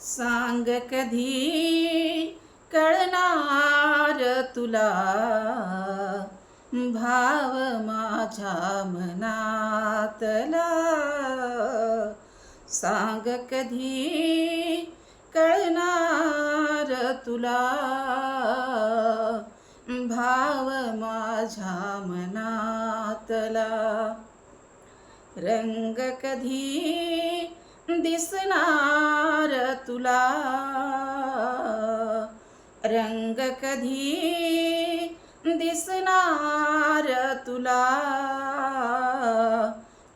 सांग कधी कळणार तुला भाव माझ्या मनातला. सांग कधी कळणार तुला भाव माझ्या मनातला. रंग कधी दिसणार तुला, रंग कधी दिसणार तुला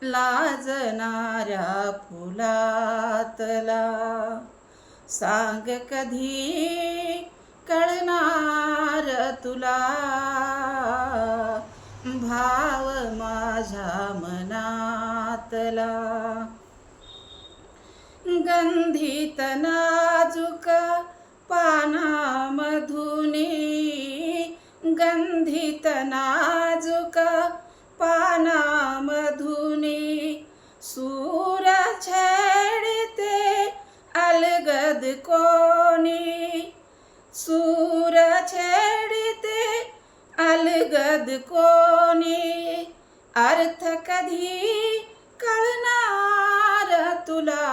लाजणाऱ्या फुलातला. सांग कधी कळणार तुला भाव माझ्या मनातला. गंधित नाजूक पानामधुनी, गंधित नाजूक पानामधुनी सूर छेडते अलगद कोणी. सूर छेडते अलगद कोणी अर्थ कधी कळणार तुला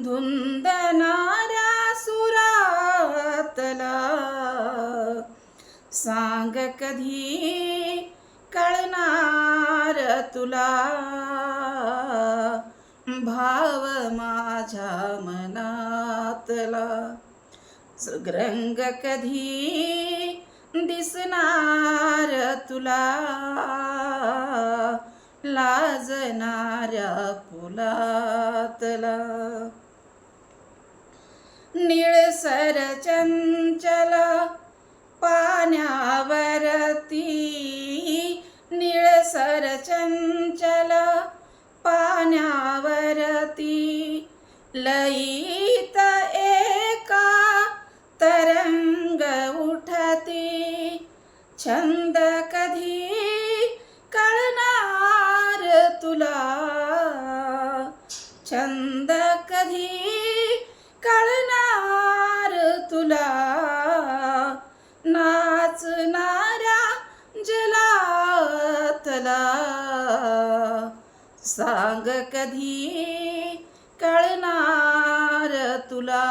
धुंदणाऱ्या सुरातला. सांग कधी कळणार तुला भाव माझ्या मनातला. रंग कधी दिसणार तुला लाजणाऱ्या फुलातला. निळसर चंचल पाण्यावरती, निळसर चंचल पाण्यावरती लयीत एका तरंग उठती. छंद कधी कळणार तुला, छंद कधी कळणार तुला नाचणाऱ्या जलातला. सांग कधी कळणार तुला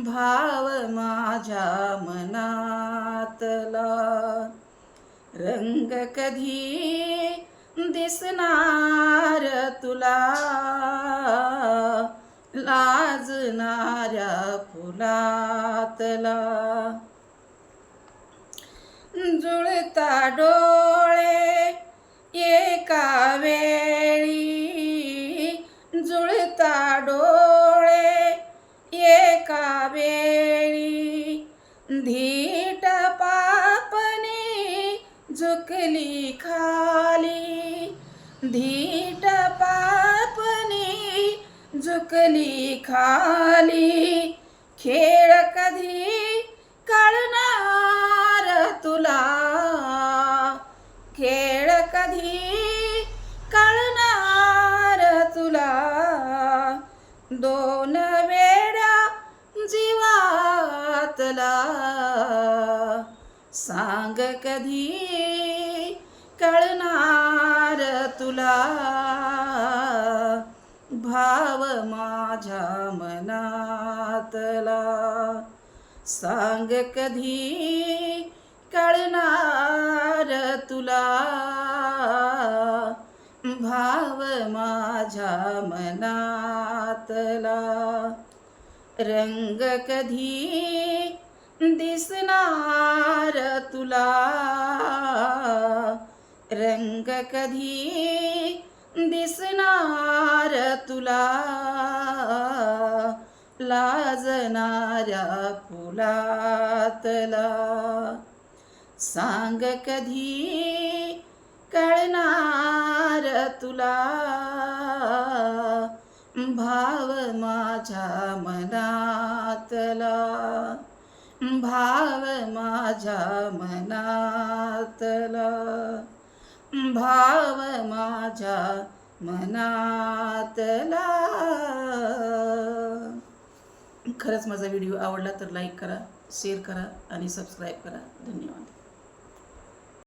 भाव माझ्या मनातला. रंग कधी दिसणार तुला लाजणाऱ्या फुलातला. जुळता डोळे एका वेळी, जुळता डोळे एका वेळी धीट पापणी झुकली खाली. धीट पापणी झुकली खाली खेळ कधी कळणार तुला. खेळ कधी कळणार तुला दोन वेड्या जीवातला. सांग कधी कळणार तुला भाव माझ्या मनातला. सांग कधी कळणार तुला भाव माझ्या मनातला. रंग कधी दिसणार तुला, रंग कधी दिसणार तुला लाजणाऱ्या फुलातला. सांग कधी कळणार तुला भाव माझ्या मनातला. भाव माझ्या मनातला, भाव माझ्या मनातला. खरंच माझा व्हिडिओ आवडला तर लाईक करा, शेअर करा आणि सबस्क्राईब करा. धन्यवाद.